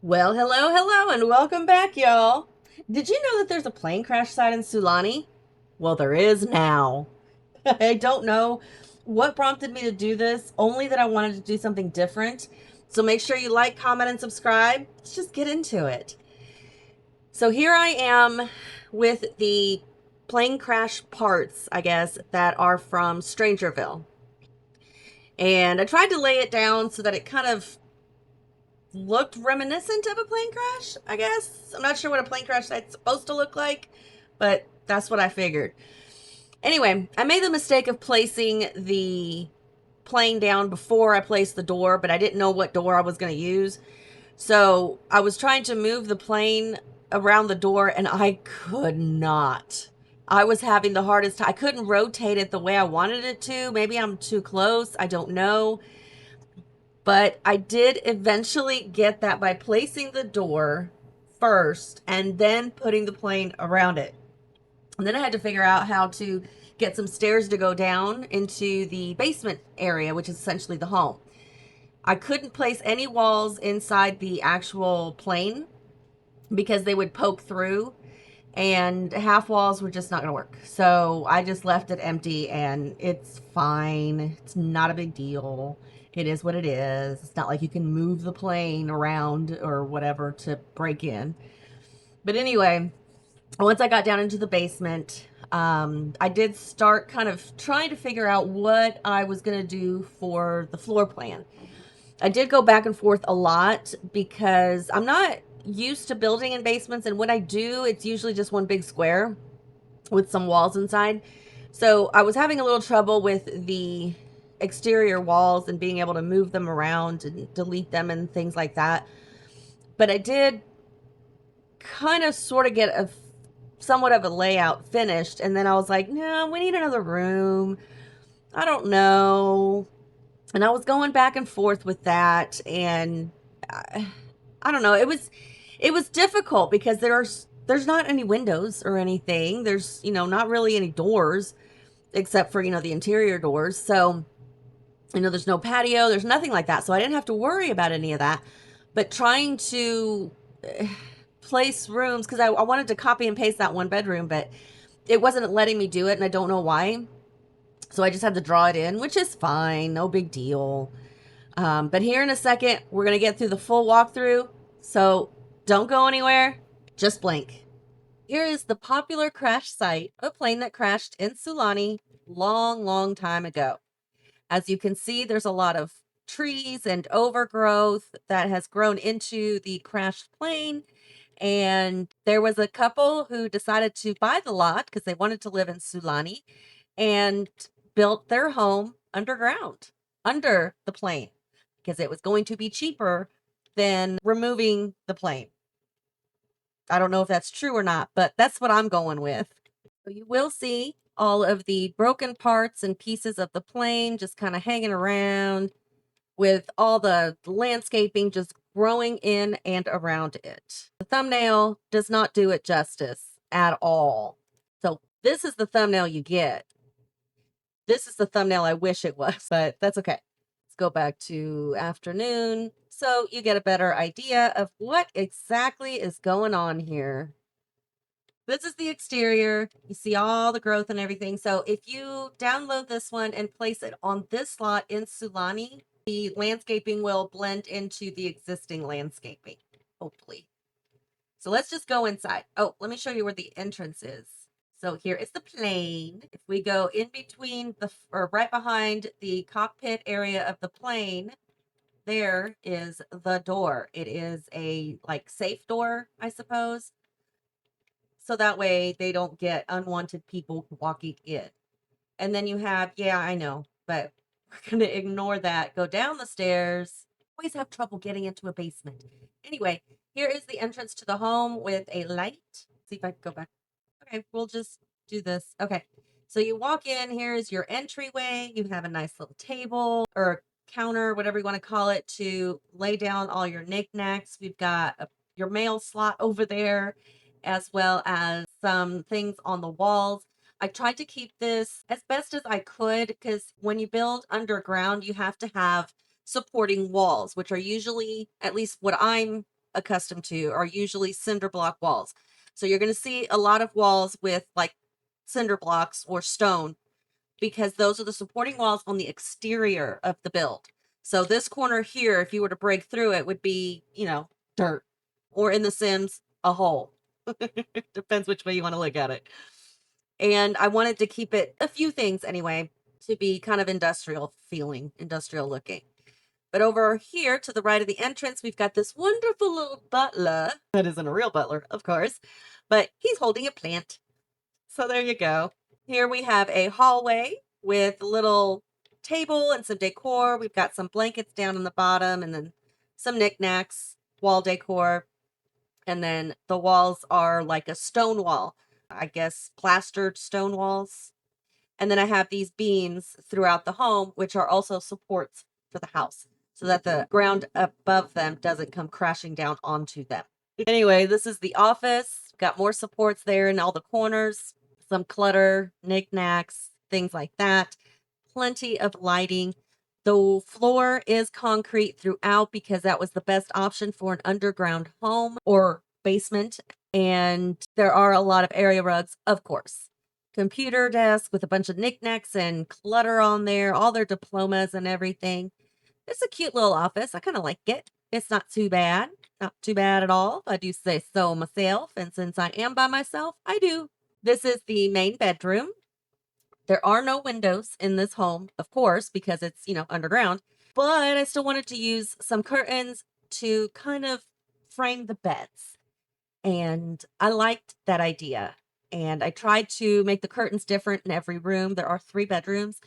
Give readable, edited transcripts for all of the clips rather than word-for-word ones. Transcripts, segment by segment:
Well, hello, and welcome back, y'all. Did you know that there's a plane crash site in Sulani? Well, there is now. I don't know what prompted me to do this, only that I wanted to do something different. So make sure you like, comment, and subscribe. Let's just get into it. So here I am with the plane crash parts, I guess, that are from Strangerville. And I tried to lay it down so that it kind of looked reminiscent of a plane crash, I guess. I'm not sure what a plane crash site's supposed to look like, but that's what I figured. Anyway, I made the mistake of placing the plane down before I placed the door, but I didn't know what door I was going to use. So I was trying to move the plane around the door and I could not. I was having the hardest time. I couldn't rotate it the way I wanted it to. Maybe I'm too close. I don't know. But I did eventually get that by placing the door first and then putting the plane around it. And then I had to figure out how to get some stairs to go down into the basement area, which is essentially the home. I couldn't place any walls inside the actual plane because they would poke through, and half walls were just not going to work. So I just left it empty and it's fine. It's not a big deal. It is what it is. It's not like you can move the plane around or whatever to break in. But anyway, once I got down into the basement, I did start kind of trying to figure out what I was going to do for the floor plan. I did go back and forth a lot because I'm not used to building in basements, and when I do, it's usually just one big square with some walls inside. So I was having a little trouble with the exterior walls and being able to move them around and delete them and things like that. But I did kind of sort of get a somewhat of a layout finished, and then I was like, no, we need another room. I don't know. And I was going back and forth with that, and I don't know. It was difficult because there's not any windows or anything. There's, not really any doors except for, the interior doors. So, there's no patio, there's nothing like that. So I didn't have to worry about any of that. But trying to place rooms, because I wanted to copy and paste that one bedroom, but it wasn't letting me do it, and I don't know why. So I just had to draw it in, which is fine, no big deal. But here in a second, we're going to get through the full walkthrough. So don't go anywhere, just blink. Here is the popular crash site of a plane that crashed in Sulani long, long time ago. As you can see, there's a lot of trees and overgrowth that has grown into the crashed plane. And there was a couple who decided to buy the lot because they wanted to live in Sulani and built their home underground, under the plane, because it was going to be cheaper than removing the plane. I don't know if that's true or not, but that's what I'm going with. So you will see all of the broken parts and pieces of the plane just kind of hanging around with all the landscaping just growing in and around it. The thumbnail does not do it justice at all. So this is the thumbnail you get. This is the thumbnail I wish it was, but that's okay. Let's go back to afternoon so you get a better idea of what exactly is going on here. This is the exterior. You see all the growth and everything. So if you download this one and place it on this lot in Sulani, the landscaping will blend into the existing landscaping, hopefully. So let's just go inside. Oh, let me show you where the entrance is. So here is the plane. If we go in between or right behind the cockpit area of the plane, there is the door. It is a safe door, I suppose. So that way they don't get unwanted people walking in. And then you have, yeah, I know, but we're going to ignore that. Go down the stairs. Always have trouble getting into a basement. Anyway, here is the entrance to the home with a light. See if I can go back. Okay, we'll just do this. Okay, so you walk in. Here's your entryway. You have a nice little table or counter, whatever you want to call it, to lay down all your knickknacks. We've got your mail slot over there, as well as some things on the walls. I tried to keep this as best as I could because when you build underground, you have to have supporting walls, which are usually, at least what I'm accustomed to are usually cinder block walls. So you're going to see a lot of walls with like cinder blocks or stone because those are the supporting walls on the exterior of the build. So this corner here, if you were to break through it, would be, dirt, or in The Sims, a hole. Depends which way you want to look at it. And I wanted to keep it, a few things anyway, to be kind of industrial feeling, industrial looking. But over here to the right of the entrance, we've got this wonderful little butler. That isn't a real butler, of course, but he's holding a plant. So there you go. Here we have a hallway with a little table and some decor. We've got some blankets down on the bottom and then some knickknacks, wall decor. And then the walls are like a stone wall, I guess plastered stone walls. And then I have these beams throughout the home, which are also supports for the house so that the ground above them doesn't come crashing down onto them. Anyway, this is the office. Got more supports there in all the corners, some clutter, knickknacks, things like that. Plenty of lighting. The floor is concrete throughout because that was the best option for an underground home or basement. And there are a lot of area rugs, of course. Computer desk with a bunch of knickknacks and clutter on there, all their diplomas and everything. It's a cute little office. I kind of like it. It's not too bad. Not too bad at all. I do say so myself. And since I am by myself, I do. This is the main bedroom. There are no windows in this home, of course, because it's, underground. But I still wanted to use some curtains to kind of frame the beds. And I liked that idea. And I tried to make the curtains different in every room. There are 3 bedrooms.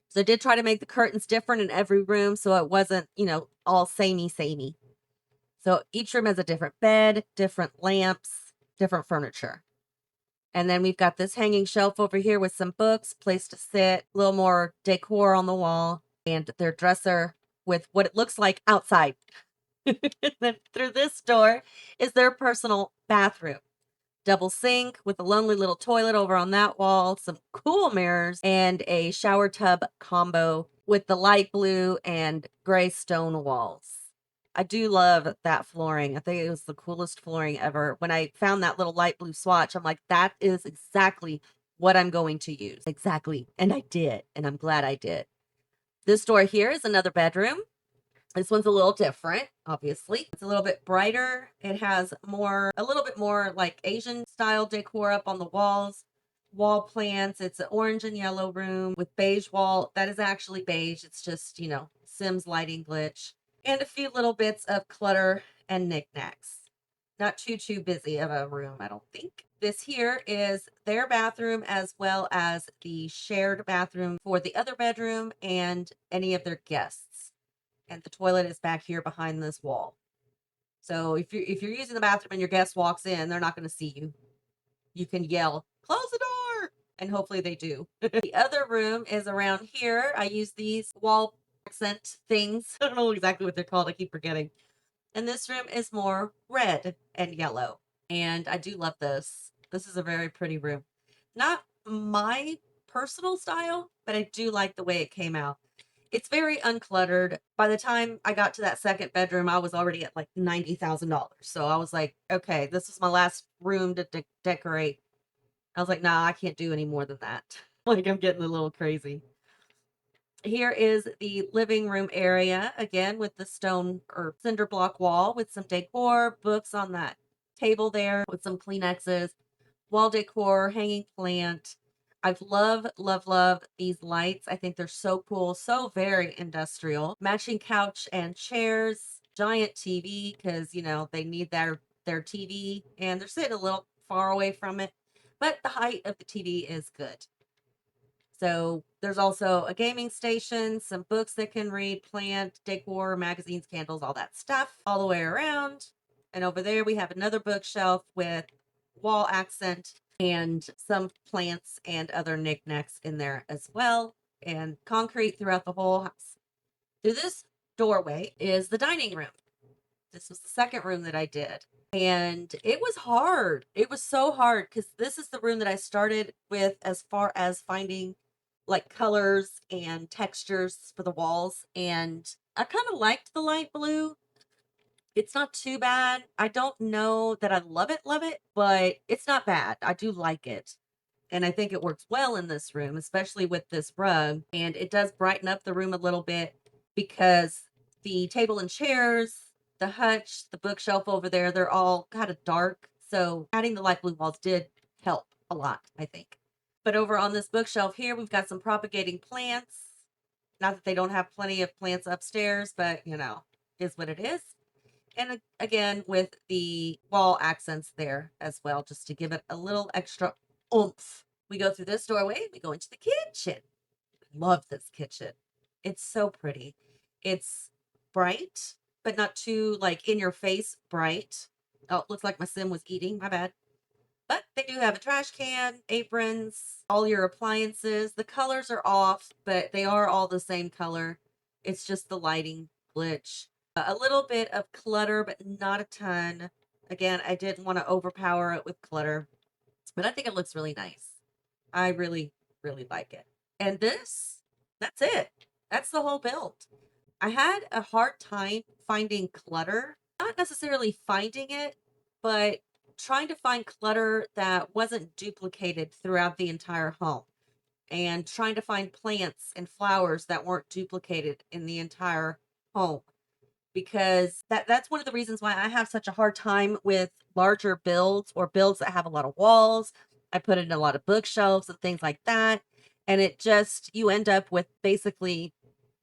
So I did try to make the curtains different in every room so it wasn't, all samey. So each room has a different bed, different lamps, different furniture. And then we've got this hanging shelf over here with some books, place to sit, a little more decor on the wall, and their dresser with what it looks like outside. And then through this door is their personal bathroom. Double sink with a lonely little toilet over on that wall, some cool mirrors, and a shower tub combo with the light blue and gray stone walls. I do love that flooring. I think it was the coolest flooring ever. When I found that little light blue swatch, I'm like, that is exactly what I'm going to use. Exactly. And I did. And I'm glad I did. This door here is another bedroom. This one's a little different, obviously. It's a little bit brighter. It has a little bit more like Asian style decor up on the walls, wall plants. It's an orange and yellow room with beige wall. That is actually beige. It's just, Sims lighting glitch. And a few little bits of clutter and knickknacks. Not too busy of a room, I don't think. This here is their bathroom as well as the shared bathroom for the other bedroom and any of their guests. And the toilet is back here behind this wall. So if you're using the bathroom and your guest walks in, they're not going to see you. You can yell, "Close the door!" and hopefully they do. The other room is around here. I use these wall accent things. I don't know exactly what they're called. I keep forgetting. And this room is more red and yellow. And I do love this. This is a very pretty room. Not my personal style, but I do like the way it came out. It's very uncluttered. By the time I got to that second bedroom, I was already at like $90,000. So I was like, okay, this is my last room to decorate. I was like, nah, I can't do any more than that. Like, I'm getting a little crazy. Here is the living room area, again, with the stone or cinder block wall with some decor, books on that table there with some Kleenexes, wall decor, hanging plant. I've love these lights. I think they're so cool, so very industrial. Matching couch and chairs, giant TV because, they need their TV and they're sitting a little far away from it, but the height of the TV is good. So there's also a gaming station, some books that can read, plant, decor, magazines, candles, all that stuff all the way around. And over there we have another bookshelf with wall accent and some plants and other knickknacks in there as well, and concrete throughout the whole house. Through this doorway is the dining room. This was the second room that I did. And it was hard. It was so hard because this is the room that I started with as far as finding like colors and textures for the walls. And I kind of liked the light blue, It's not too bad. I don't know that I love it, but it's not bad. I do like it. And I think it works well in this room, especially with this rug. And it does brighten up the room a little bit because the table and chairs, the hutch, the bookshelf over there, they're all kind of dark. So adding the light blue walls did help a lot, I think. But over on this bookshelf here, we've got some propagating plants. Not that they don't have plenty of plants upstairs, but is what it is. And again, with the wall accents there as well, just to give it a little extra oomph. We go through this doorway, we go into the kitchen. Love this kitchen. It's so pretty. It's bright, but not too like in your face bright. Oh, it looks like my sim was eating. My bad. But they do have a trash can, aprons, all your appliances. The colors are off, but they are all the same color. It's just the lighting glitch. A little bit of clutter, but not a ton. Again, I didn't want to overpower it with clutter, but I think it looks really nice. I really, really like it. And that's it. That's the whole build. I had a hard time finding clutter, not necessarily finding it, but trying to find clutter that wasn't duplicated throughout the entire home and trying to find plants and flowers that weren't duplicated in the entire home, because that's one of the reasons why I have such a hard time with larger builds or builds that have a lot of walls. I put in a lot of bookshelves and things like that, and it just you end up with basically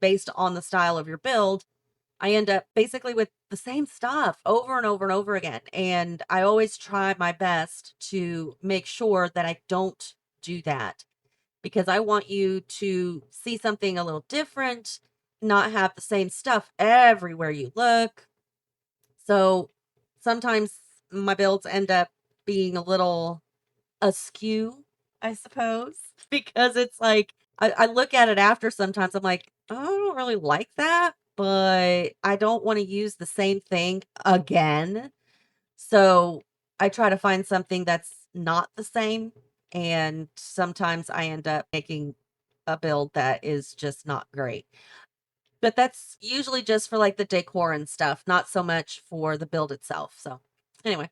based on the style of your build, I end up basically with the same stuff over and over and over again. And I always try my best to make sure that I don't do that because I want you to see something a little different, not have the same stuff everywhere you look. So sometimes my builds end up being a little askew, I suppose, because it's like I look at it after sometimes. I'm like, oh, I don't really like that, but I don't want to use the same thing again. So I try to find something that's not the same. And sometimes I end up making a build that is just not great. But that's usually just for like the decor and stuff, not so much for the build itself. So anyway,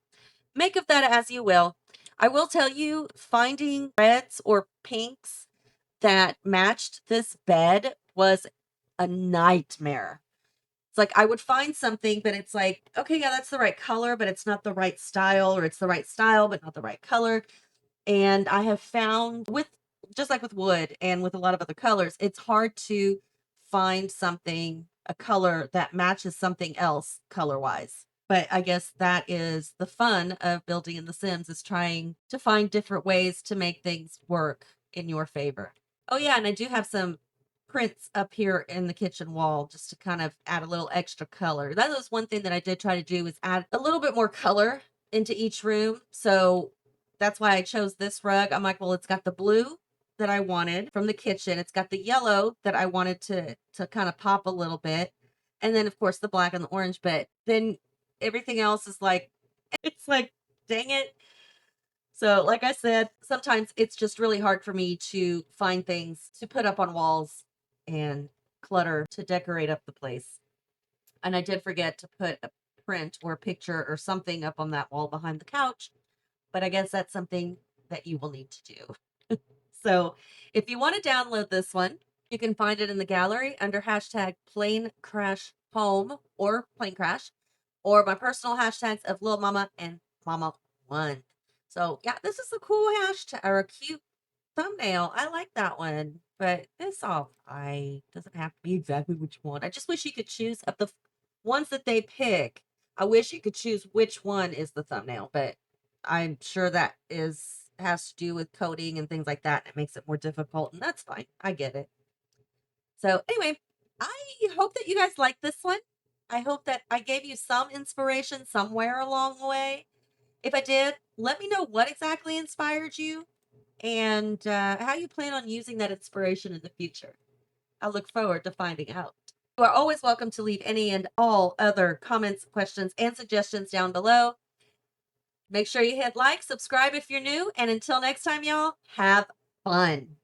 make of that as you will. I will tell you, finding reds or pinks that matched this bed was a nightmare. It's like I would find something, but it's like, okay, yeah, that's the right color, but it's not the right style, or it's the right style, but not the right color. And I have found with just like with wood and with a lot of other colors, it's hard to find something, a color that matches something else color wise. But I guess that is the fun of building in The Sims, is trying to find different ways to make things work in your favor. Oh yeah, and I do have some prints up here in the kitchen wall just to kind of add a little extra color. That was one thing that I did try to do, is add a little bit more color into each room. So that's why I chose this rug. I'm like, well, it's got the blue that I wanted from the kitchen. It's got the yellow that I wanted to kind of pop a little bit. And then of course the black and the orange, but then everything else is like it's like, dang it. So, like I said, sometimes it's just really hard for me to find things to put up on walls and clutter to decorate up the place. And I did forget to put a print or a picture or something up on that wall behind the couch, but I guess that's something that you will need to do. So, if you want to download this one, you can find it in the gallery under hashtag plane crash home or plane crash, or my personal hashtags of Lil Mama and Momma-One. So yeah, this is a cool hashtag or a cute thumbnail. I like that one, but it's all right. Doesn't have to be exactly what you want. I just wish you could choose of the ones that they pick. I wish you could choose which one is the thumbnail, but I'm sure that has to do with coding and things like that. And it makes it more difficult, and that's fine. I get it. So anyway, I hope that you guys like this one. I hope that I gave you some inspiration somewhere along the way. If I did, let me know what exactly inspired you and how you plan on using that inspiration in the future. I look forward to finding out. You are always welcome to leave any and all other comments, questions, and suggestions down below. Make sure you hit like, subscribe if you're new, and until next time, y'all, have fun.